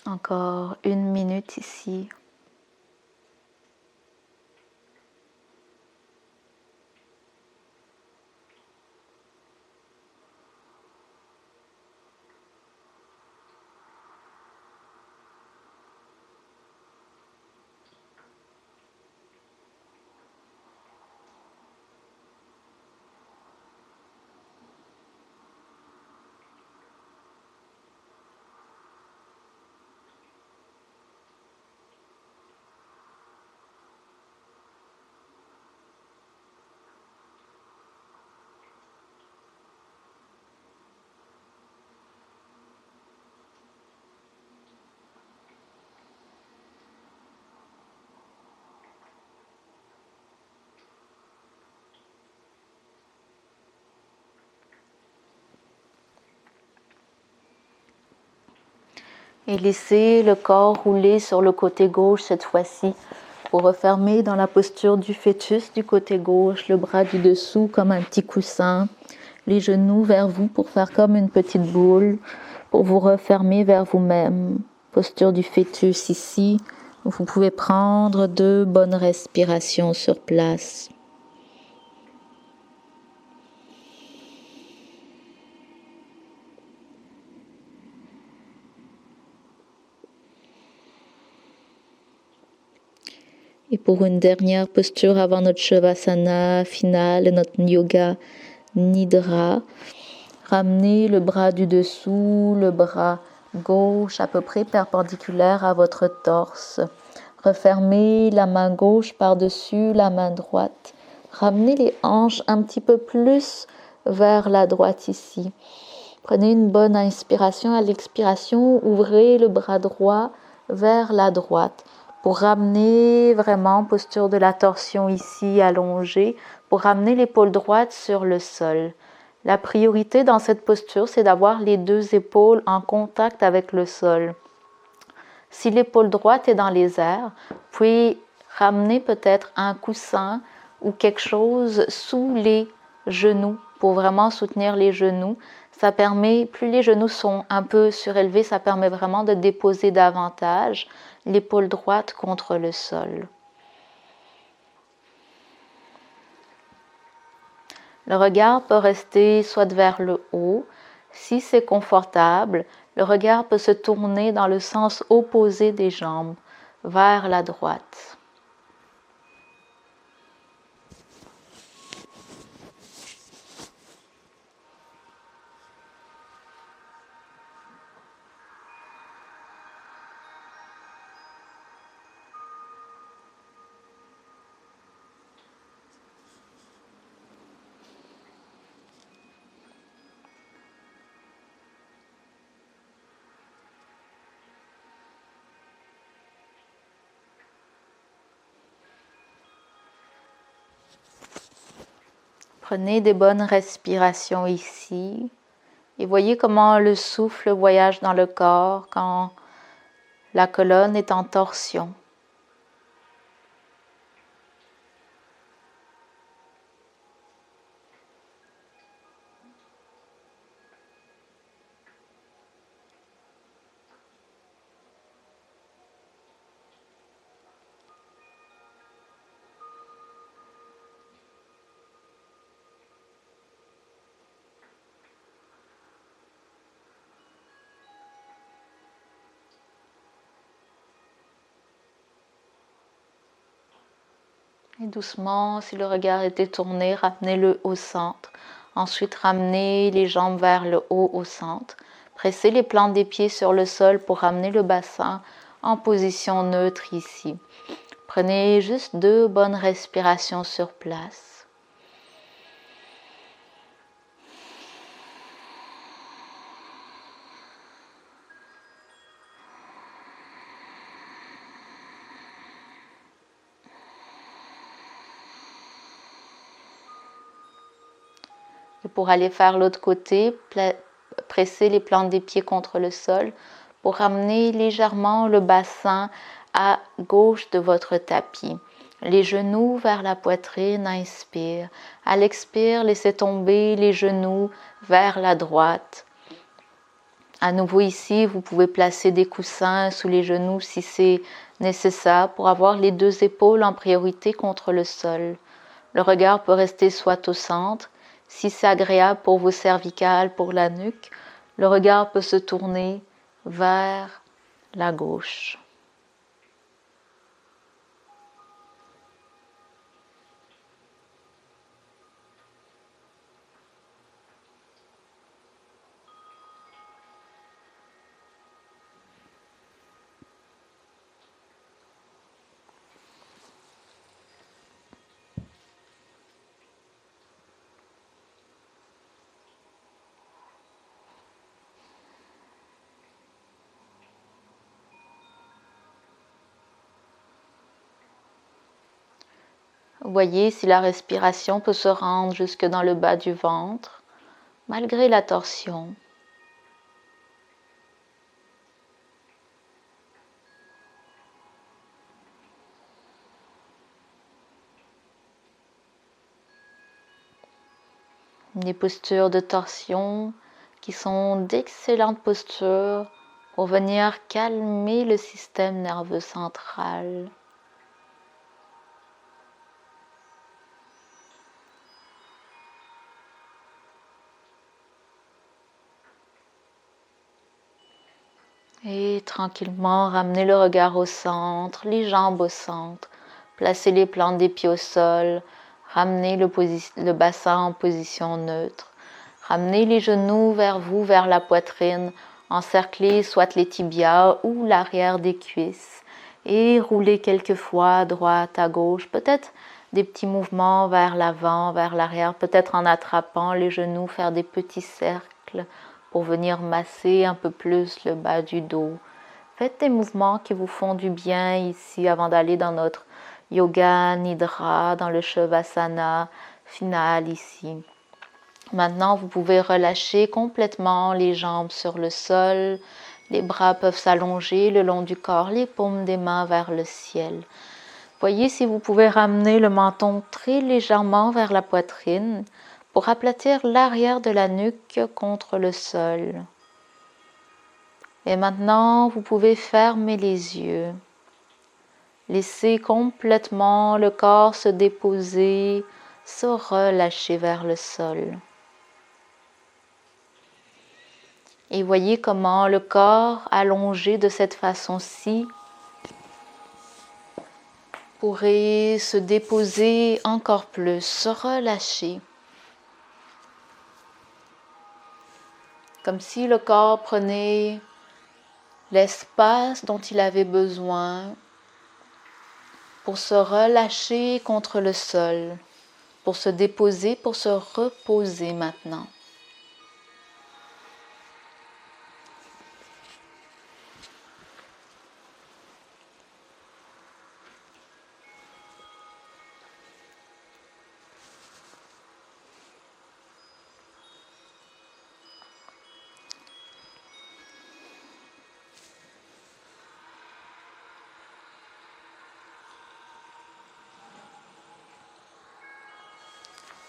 Encore 1 minute ici. Et laissez le corps rouler sur le côté gauche cette fois-ci. Vous refermez dans la posture du fœtus du côté gauche, le bras du dessous comme un petit coussin, les genoux vers vous pour faire comme une petite boule, pour vous refermer vers vous-même. Posture du fœtus ici. Vous pouvez prendre 2 bonnes respirations sur place. Et pour une dernière posture avant notre Shavasana finale, notre Yoga Nidra, ramenez le bras du dessous, le bras gauche à peu près perpendiculaire à votre torse. Refermez la main gauche par-dessus la main droite. Ramenez les hanches un petit peu plus vers la droite ici. Prenez une bonne inspiration. À l'expiration, ouvrez le bras droit vers la droite pour ramener vraiment posture de la torsion ici allongée, pour ramener l'épaule droite sur le sol. La priorité dans cette posture, c'est d'avoir les 2 épaules en contact avec le sol. Si l'épaule droite est dans les airs, vous pouvez ramener peut-être un coussin ou quelque chose sous les genoux pour vraiment soutenir les genoux. Ça permet, plus les genoux sont un peu surélevés, ça permet vraiment de déposer davantage l'épaule droite contre le sol. Le regard peut rester soit vers le haut. Si c'est confortable, le regard peut se tourner dans le sens opposé des jambes, vers la droite. Prenez des bonnes respirations ici et voyez comment le souffle voyage dans le corps quand la colonne est en torsion. Et doucement, si le regard est détourné, ramenez-le au centre. Ensuite, ramenez les jambes vers le haut au centre. Pressez les plantes des pieds sur le sol pour ramener le bassin en position neutre ici. Prenez juste 2 bonnes respirations sur place. Et pour aller faire l'autre côté, pressez les plantes des pieds contre le sol pour ramener légèrement le bassin à gauche de votre tapis. Les genoux vers la poitrine, inspire. À l'expire, laissez tomber les genoux vers la droite. À nouveau ici, vous pouvez placer des coussins sous les genoux si c'est nécessaire pour avoir les deux épaules en priorité contre le sol. Le regard peut rester soit au centre, si c'est agréable pour vos cervicales, pour la nuque, le regard peut se tourner vers la gauche. Voyez si la respiration peut se rendre jusque dans le bas du ventre, malgré la torsion. Des postures de torsion qui sont d'excellentes postures pour venir calmer le système nerveux central. Et tranquillement, ramenez le regard au centre, les jambes au centre. Placez les plantes des pieds au sol. Ramenez le bassin en position neutre. Ramenez les genoux vers vous, vers la poitrine. Encerclez soit les tibias ou l'arrière des cuisses. Et roulez quelques fois à droite, à gauche. Peut-être des petits mouvements vers l'avant, vers l'arrière. Peut-être en attrapant les genoux, faire des petits cercles pour venir masser un peu plus le bas du dos. Faites des mouvements qui vous font du bien ici avant d'aller dans notre yoga nidra, dans le shavasana final ici. Maintenant, vous pouvez relâcher complètement les jambes sur le sol. Les bras peuvent s'allonger le long du corps, les paumes des mains vers le ciel. Voyez si vous pouvez ramener le menton très légèrement vers la poitrine pour aplatir l'arrière de la nuque contre le sol. Et maintenant, vous pouvez fermer les yeux. Laissez complètement le corps se déposer, se relâcher vers le sol. Et voyez comment le corps allongé de cette façon-ci pourrait se déposer encore plus, se relâcher. Comme si le corps prenait l'espace dont il avait besoin pour se relâcher contre le sol, pour se déposer, pour se reposer maintenant.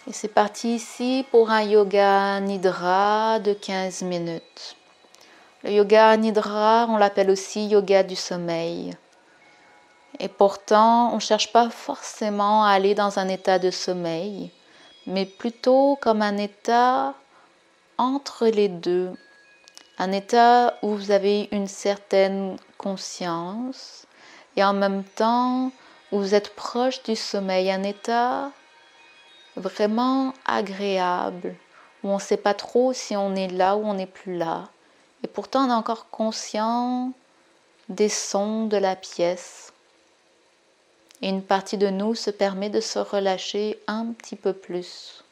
Et c'est parti ici pour un yoga nidra de 15 minutes. Le yoga nidra, on l'appelle aussi yoga du sommeil. Et pourtant, on ne cherche pas forcément à aller dans un état de sommeil, mais plutôt comme un état entre les deux. Un état où vous avez une certaine conscience et en même temps où vous êtes proche du sommeil. Un état vraiment agréable, où on ne sait pas trop si on est là ou on n'est plus là. Et pourtant, on est encore conscient des sons de la pièce. Et une partie de nous se permet de se relâcher un petit peu plus.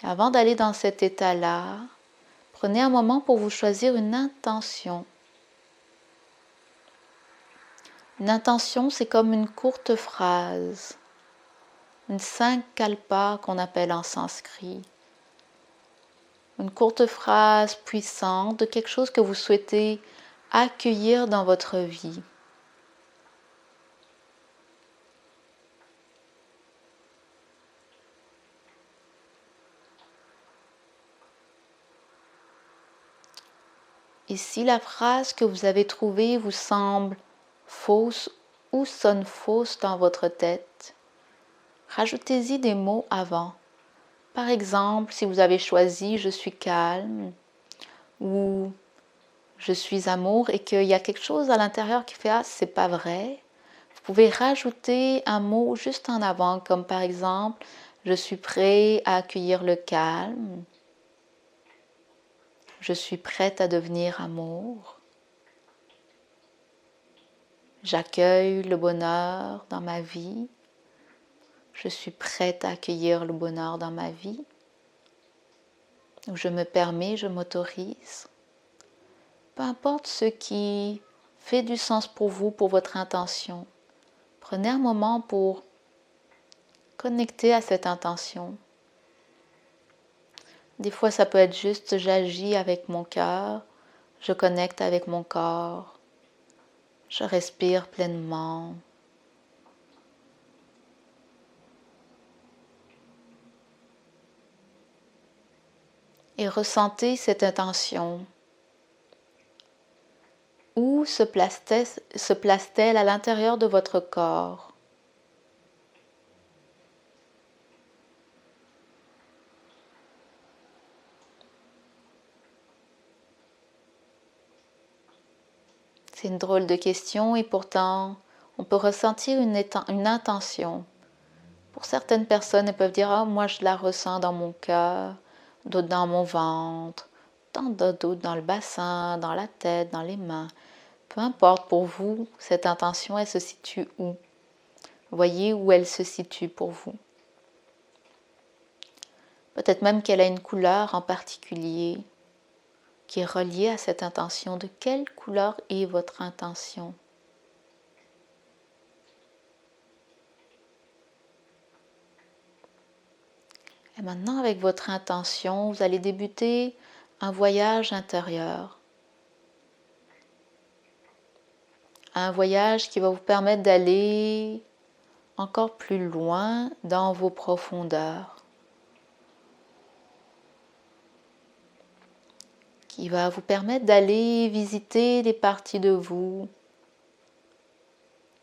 Et avant d'aller dans cet état-là, prenez un moment pour vous choisir une intention. Une intention, c'est comme une courte phrase, une sankalpa qu'on appelle en sanskrit. Une courte phrase puissante de quelque chose que vous souhaitez accueillir dans votre vie. Et si la phrase que vous avez trouvée vous semble fausse ou sonne fausse dans votre tête, rajoutez-y des mots avant. Par exemple, si vous avez choisi je suis calme ou je suis amour et qu'il y a quelque chose à l'intérieur qui fait ah, c'est pas vrai, vous pouvez rajouter un mot juste en avant, comme par exemple je suis prêt à accueillir le calme, je suis prête à devenir amour, j'accueille le bonheur dans ma vie, je suis prête à accueillir le bonheur dans ma vie, ou je me permets, je m'autorise. Peu importe ce qui fait du sens pour vous, pour votre intention, prenez un moment pour connecter à cette intention. Des fois, ça peut être juste j'agis avec mon cœur, je connecte avec mon corps, je respire pleinement. Et ressentez cette intention. Où se place-t-elle à l'intérieur de votre corps? C'est une drôle de question et pourtant, on peut ressentir une intention. Pour certaines personnes, elles peuvent dire « Ah, moi je la ressens dans mon cœur, d'autres dans mon ventre, d'autres dans le bassin, dans la tête, dans les mains. » Peu importe pour vous, cette intention, elle se situe où? Voyez où elle se situe pour vous. Peut-être même qu'elle a une couleur en particulier qui est reliée à cette intention. De quelle couleur est votre intention? Et maintenant, avec votre intention, vous allez débuter un voyage intérieur. Un voyage qui va vous permettre d'aller encore plus loin dans vos profondeurs. Qui va vous permettre d'aller visiter des parties de vous,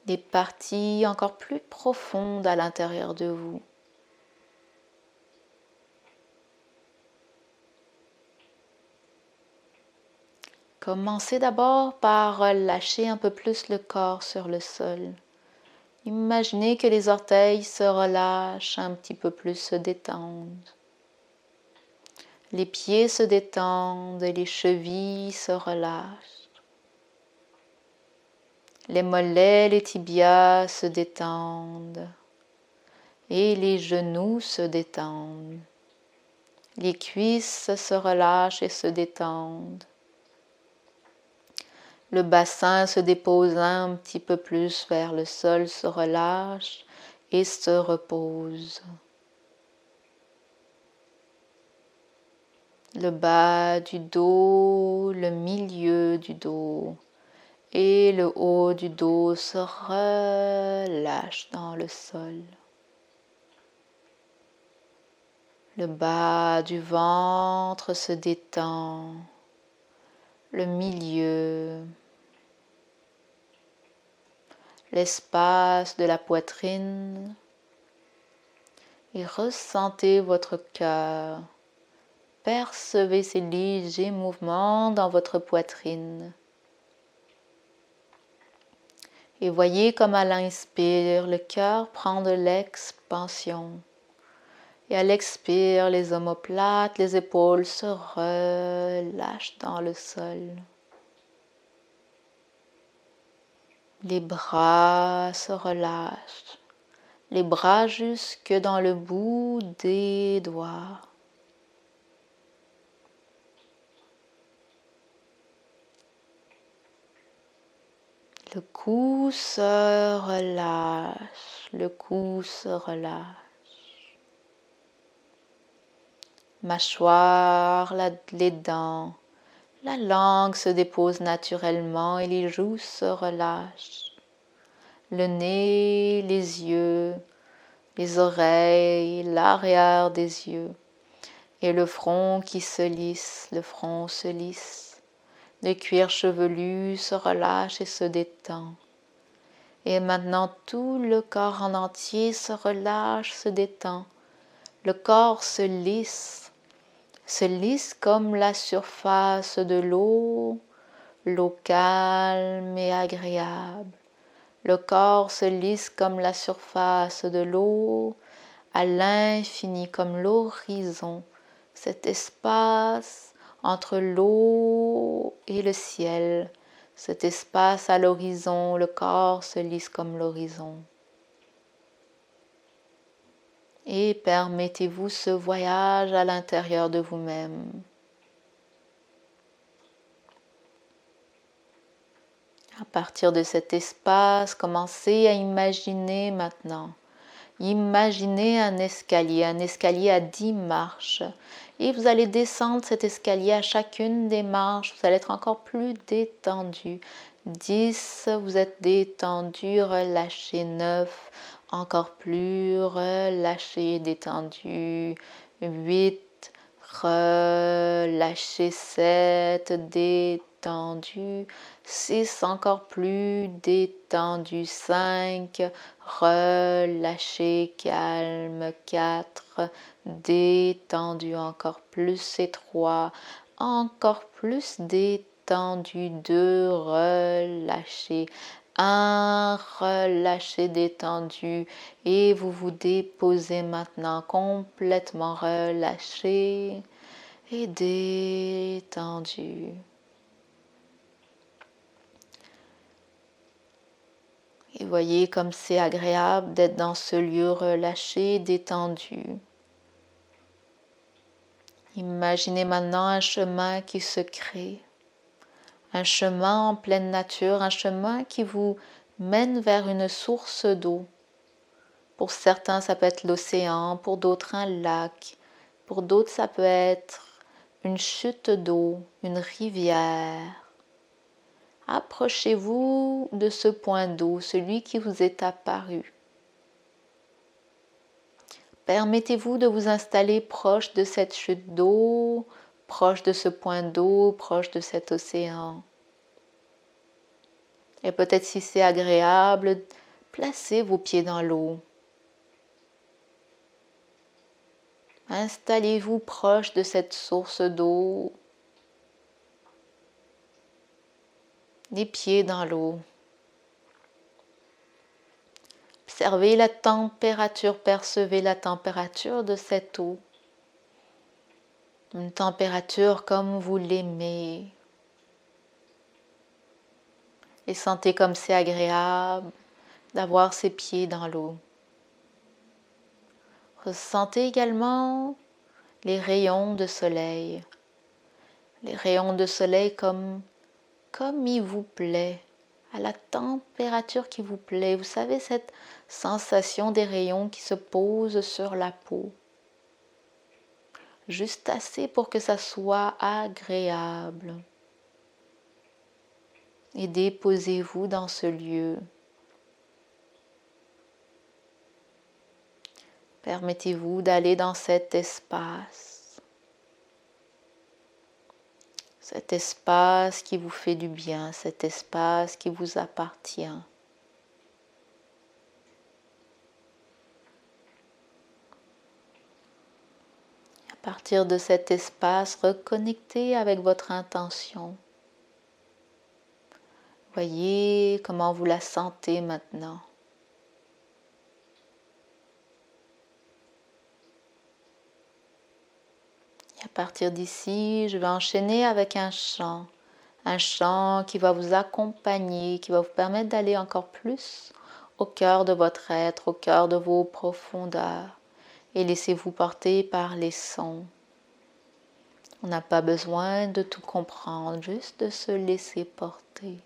des parties encore plus profondes à l'intérieur de vous. Commencez d'abord par lâcher un peu plus le corps sur le sol. Imaginez que les orteils se relâchent un petit peu plus, se détendent. Les pieds se détendent et les chevilles se relâchent. Les mollets, les tibias se détendent et les genoux se détendent. Les cuisses se relâchent et se détendent. Le bassin se dépose un petit peu plus vers le sol, se relâche et se repose. Le bas du dos, le milieu du dos et le haut du dos se relâchent dans le sol. Le bas du ventre se détend, le milieu, l'espace de la poitrine et ressentez votre cœur. Percevez ces légers mouvements dans votre poitrine. Et voyez comme à l'inspire, le cœur prend de l'expansion. Et à l'expire, les omoplates, les épaules se relâchent dans le sol. Les bras se relâchent. Les bras jusque dans le bout des doigts. Le cou se relâche, le cou se relâche. Mâchoire, les dents, la langue se dépose naturellement et les joues se relâchent. Le nez, les yeux, les oreilles, l'arrière des yeux et le front qui se lisse, le front se lisse. Le cuir chevelu se relâche et se détend. Et maintenant, tout le corps en entier se relâche, se détend. Le corps se lisse comme la surface de l'eau calme et agréable. Le corps se lisse comme la surface de l'eau, à l'infini comme l'horizon, cet espace entre l'eau et le ciel, cet espace à l'horizon, le corps se lisse comme l'horizon. Et permettez-vous ce voyage à l'intérieur de vous-même. À partir de cet espace, commencez à imaginer maintenant. Imaginez un escalier à 10 marches. Et vous allez descendre cet escalier à chacune des marches. Vous allez être encore plus détendu. 10, vous êtes détendu, relâché. 9, encore plus relâché, détendu. 8, relâché. 7, détendu. 6, encore plus détendu. 5, relâché, calme. 4, détendu encore plus. Et 3, encore plus détendu. 2, relâché. 1, relâché, détendu. Et vous vous déposez maintenant complètement relâché et détendu. Et voyez comme c'est agréable d'être dans ce lieu relâché, détendu. Imaginez maintenant un chemin qui se crée, un chemin en pleine nature, un chemin qui vous mène vers une source d'eau. Pour certains, ça peut être l'océan, pour d'autres un lac, pour d'autres ça peut être une chute d'eau, une rivière. Approchez-vous de ce point d'eau, celui qui vous est apparu. Permettez-vous de vous installer proche de cette chute d'eau, proche de ce point d'eau, proche de cet océan. Et peut-être si c'est agréable, placez vos pieds dans l'eau. Installez-vous proche de cette source d'eau, les pieds dans l'eau. Observez la température, percevez la température de cette eau. Une température comme vous l'aimez. Et sentez comme c'est agréable d'avoir ses pieds dans l'eau. Ressentez également les rayons de soleil. Les rayons de soleil comme il vous plaît, à la température qui vous plaît. Vous savez, cette sensation des rayons qui se posent sur la peau. Juste assez pour que ça soit agréable. Et déposez-vous dans ce lieu. Permettez-vous d'aller dans cet espace. Cet espace qui vous fait du bien, cet espace qui vous appartient. À partir de cet espace, reconnectez avec votre intention. Voyez comment vous la sentez maintenant. Et à partir d'ici, je vais enchaîner avec un chant qui va vous accompagner, qui va vous permettre d'aller encore plus au cœur de votre être, au cœur de vos profondeurs. Et laissez-vous porter par les sons. On n'a pas besoin de tout comprendre, juste de se laisser porter.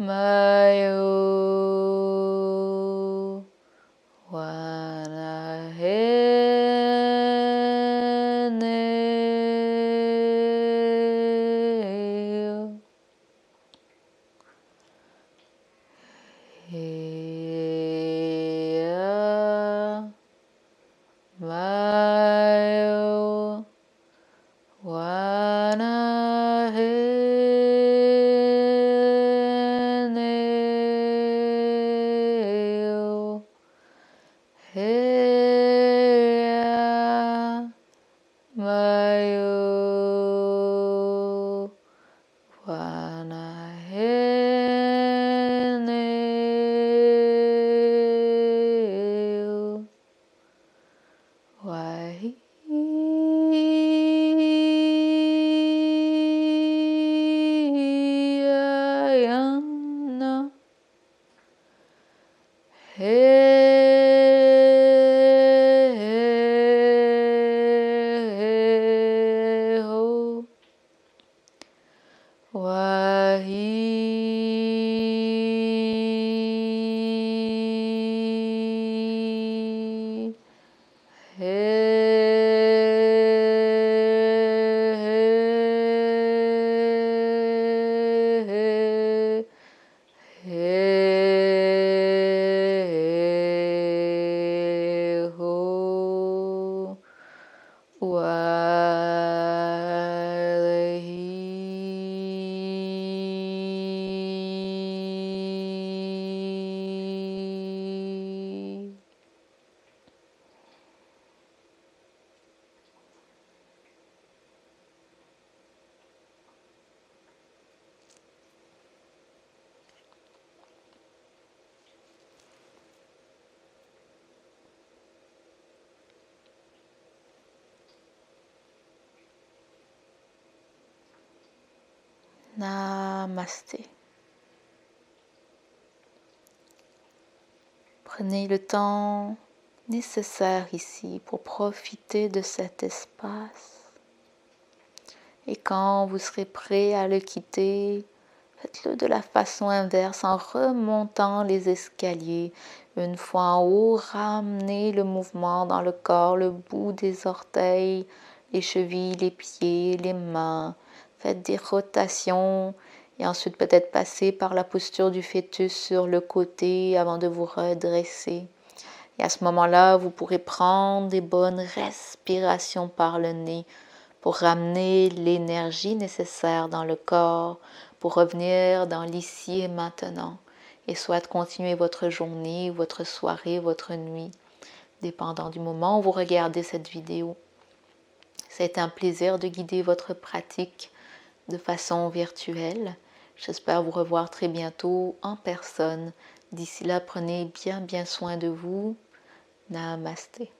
Mayo Wanahene Heya Mayo Wanahene Heya Mayo Wanahene Wahi Yana He Ho Wahi Ho Walehi. Namasté. Prenez le temps nécessaire ici pour profiter de cet espace. Et quand vous serez prêt à le quitter, faites-le de la façon inverse en remontant les escaliers. Une fois en haut, ramenez le mouvement dans le corps, le bout des orteils, les chevilles, les pieds, les mains. Faites des rotations et ensuite peut-être passer par la posture du fœtus sur le côté avant de vous redresser. Et à ce moment-là, vous pourrez prendre des bonnes respirations par le nez pour ramener l'énergie nécessaire dans le corps, pour revenir dans l'ici et maintenant. Et soit continuer votre journée, votre soirée, votre nuit, dépendant du moment où vous regardez cette vidéo. C'est un plaisir de guider votre pratique de façon virtuelle. J'espère vous revoir très bientôt en personne. D'ici là, prenez bien soin de vous. Namasté.